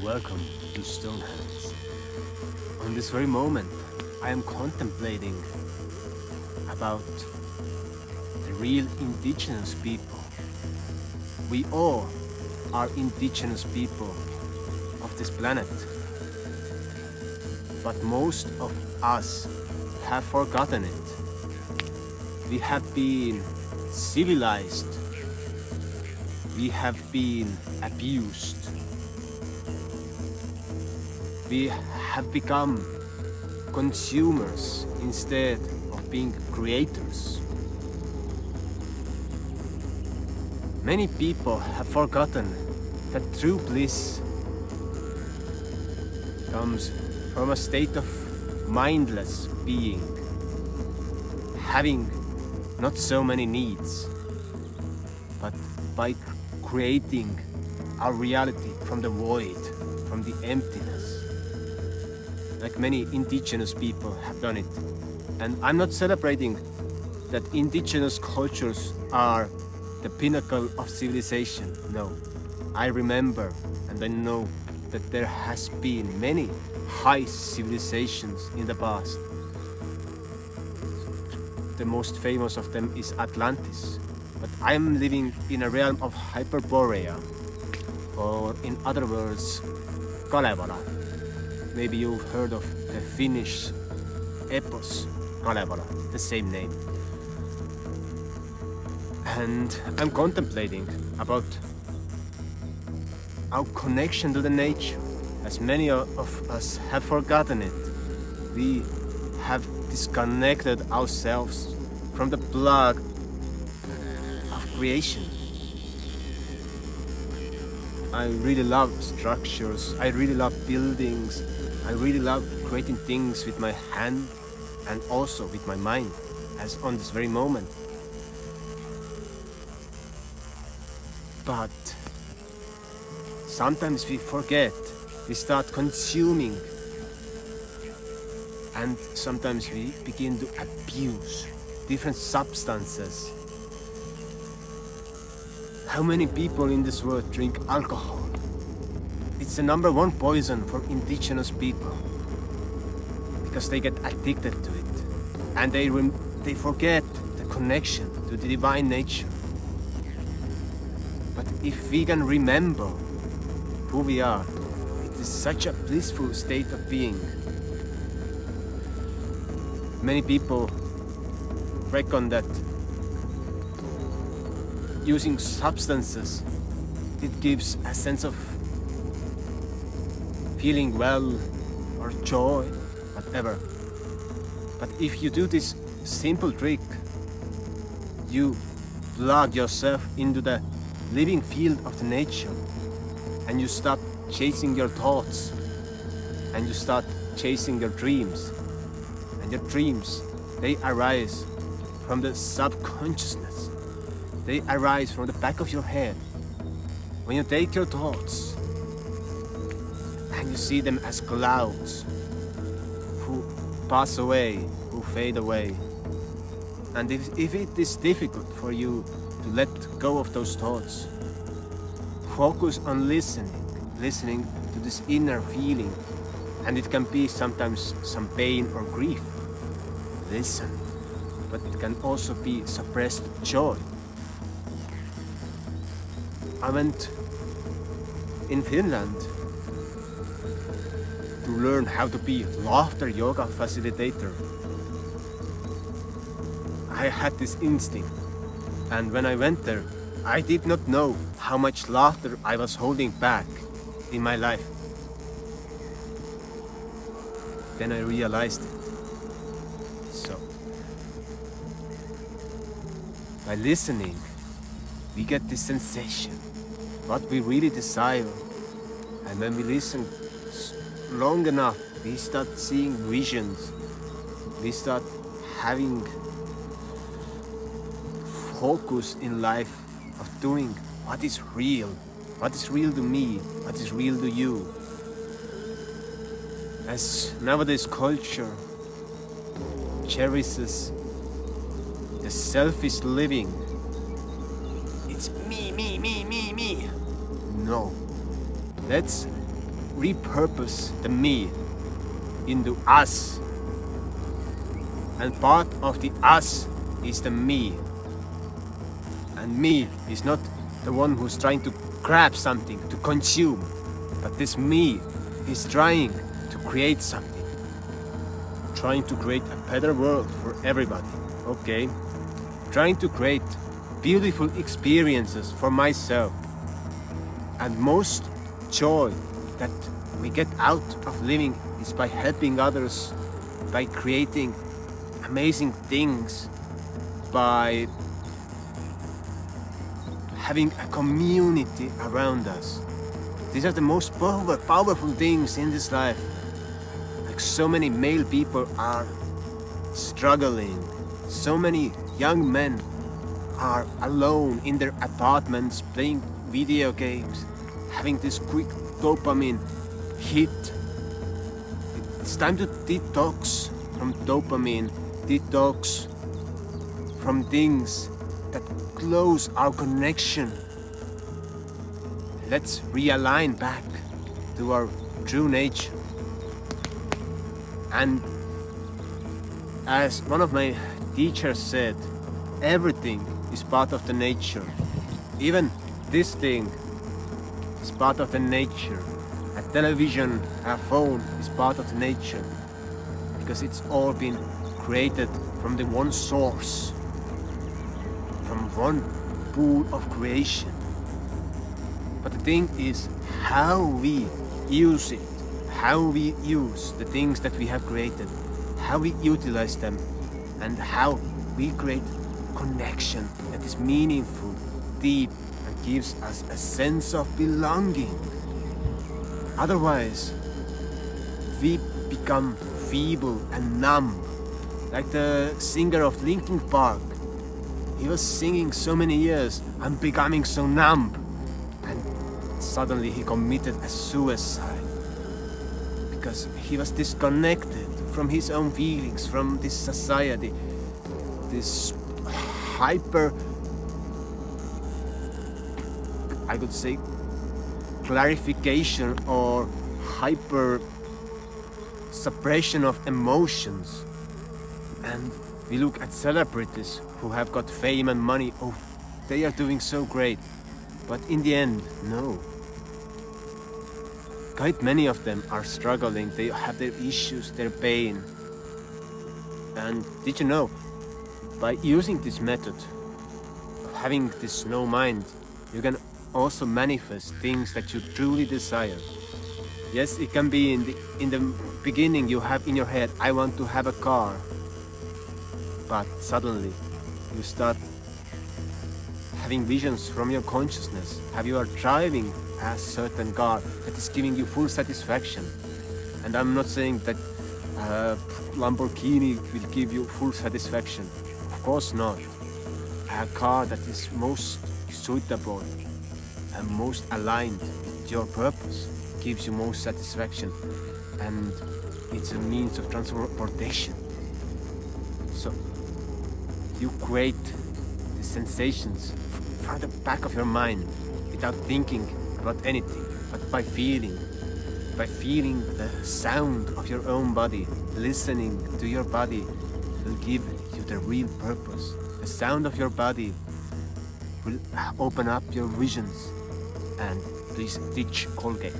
Welcome to Stonehands. On this very moment, I am contemplating about the real indigenous people. We all are indigenous people of this planet. But most of us have forgotten it. We have been civilized. We have been abused. We have become consumers instead of being creators. Many people have forgotten that true bliss comes from a state of mindless being, having not so many needs, but by creating our reality from the void, from the emptiness, like many indigenous people have done it. And I'm not celebrating that indigenous cultures are the pinnacle of civilization. No, I remember and I know that there has been many high civilizations in the past. The most famous of them is Atlantis. But I'm living in a realm of Hyperborea, or in other words, Kalevala. Maybe you've heard of the Finnish epos Kalevala, the same name. And I'm contemplating about our connection to the nature. As many of us have forgotten it, we have disconnected ourselves from the plug of creation. I really love structures, I really love buildings, I really love creating things with my hand and also with my mind, as on this very moment. But sometimes we forget, we start consuming, and sometimes we begin to abuse different substances. How many people in this world drink alcohol? It's the number one poison for indigenous people because they get addicted to it and they forget the connection to the divine nature. But if we can remember who we are, it is such a blissful state of being. Many people reckon that using substances, it gives a sense of feeling well or joy, whatever. But if you do this simple trick, you plug yourself into the living field of the nature and you stop chasing your thoughts and you start chasing your dreams. And your dreams, they arise from the subconsciousness. They arise from the back of your head. When you take your thoughts and you see them as clouds who pass away, who fade away. And if it is difficult for you to let go of those thoughts, focus on listening to this inner feeling. And it can be sometimes some pain or grief. Listen, but it can also be suppressed joy. I went in Finland to learn how to be laughter yoga facilitator. I had this instinct, and when I went there, I did not know how much laughter I was holding back in my life. Then I realized it. So, by listening, we get this sensation, what we really desire. And when we listen long enough, we start seeing visions. We start having focus in life of doing what is real to me, what is real to you. As nowadays culture cherishes the selfish living, it's me. No, let's repurpose the me into us. And part of the us is the me. And me is not the one who's trying to grab something, to consume. But this me is trying to create something. Trying to create a better world for everybody. Okay. Trying to create beautiful experiences for myself. And most joy that we get out of living is by helping others, by creating amazing things, by having a community around us. These are the most powerful things in this life. Like so many male people are struggling. So many young men are alone in their apartments playing video games, having this quick dopamine hit. It's time to detox from dopamine, detox from things that close our connection. Let's realign back to our true nature. And as one of my teachers said, everything is part of the nature. Even this thing is part of the nature. A television, a phone is part of the nature. Because it's all been created from the one source, from one pool of creation. But the thing is how we use it, how we use the things that we have created, how we utilize them, and how we create connection that is meaningful, deep, and gives us a sense of belonging. Otherwise, we become feeble and numb, like the singer of Linkin Park. He was singing so many years and becoming so numb, and suddenly he committed a suicide because he was disconnected from his own feelings, from this society, this hyper, I would say, clarification or hyper suppression of emotions. And we look at celebrities who have got fame and money. Oh, they are doing so great. But in the end, no. Quite many of them are struggling. They have their issues, their pain. And did you know, by using this method, of having this slow mind, you can also manifest things that you truly desire. Yes, it can be in the beginning you have in your head, I want to have a car. But suddenly you start having visions from your consciousness, how you are driving a certain car that is giving you full satisfaction. And I'm not saying that Lamborghini will give you full satisfaction. Of course not. A car that is most suitable and most aligned with your purpose gives you most satisfaction, and it's a means of transportation. So you create the sensations from the back of your mind without thinking about anything, but by feeling the sound of your own body. Listening to your body will give you the real purpose. The sound of your body will open up your visions. And please ditch Colgate,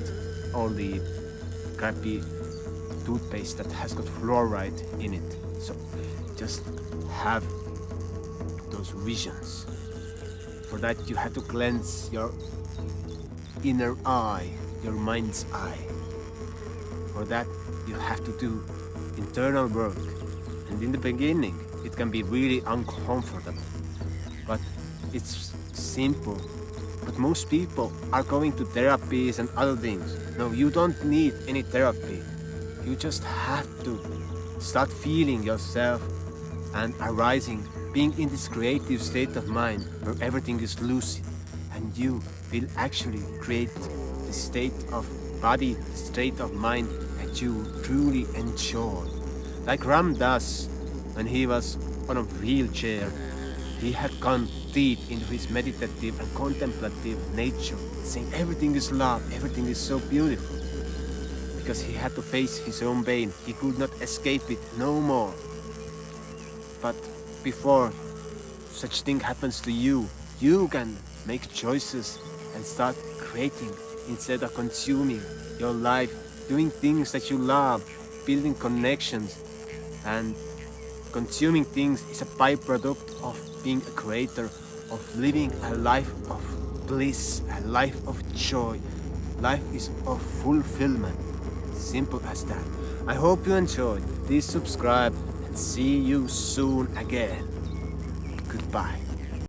all the crappy toothpaste that has got fluoride in it. So just have those visions. For that you have to cleanse your inner eye, your mind's eye. For that you have to do internal work. And in the beginning it can be really uncomfortable. But it's simple. But most people are going to therapies and other things. No, you don't need any therapy. You just have to start feeling yourself and arising, being in this creative state of mind where everything is lucid, and you will actually create the state of body, the state of mind that you truly enjoy. Like Ram Dass, when he was on a wheelchair, he had gone deep into his meditative and contemplative nature, saying everything is love, everything is so beautiful. because he had to face his own pain. He could not escape it no more. But before such thing happens to you, you can make choices and start creating instead of consuming your life, doing things that you love, building connections. And consuming things is a byproduct of being a creator, of living a life of bliss, a life of joy. Life is of fulfillment. Simple as that. I hope you enjoyed. Please subscribe and see you soon again. Goodbye.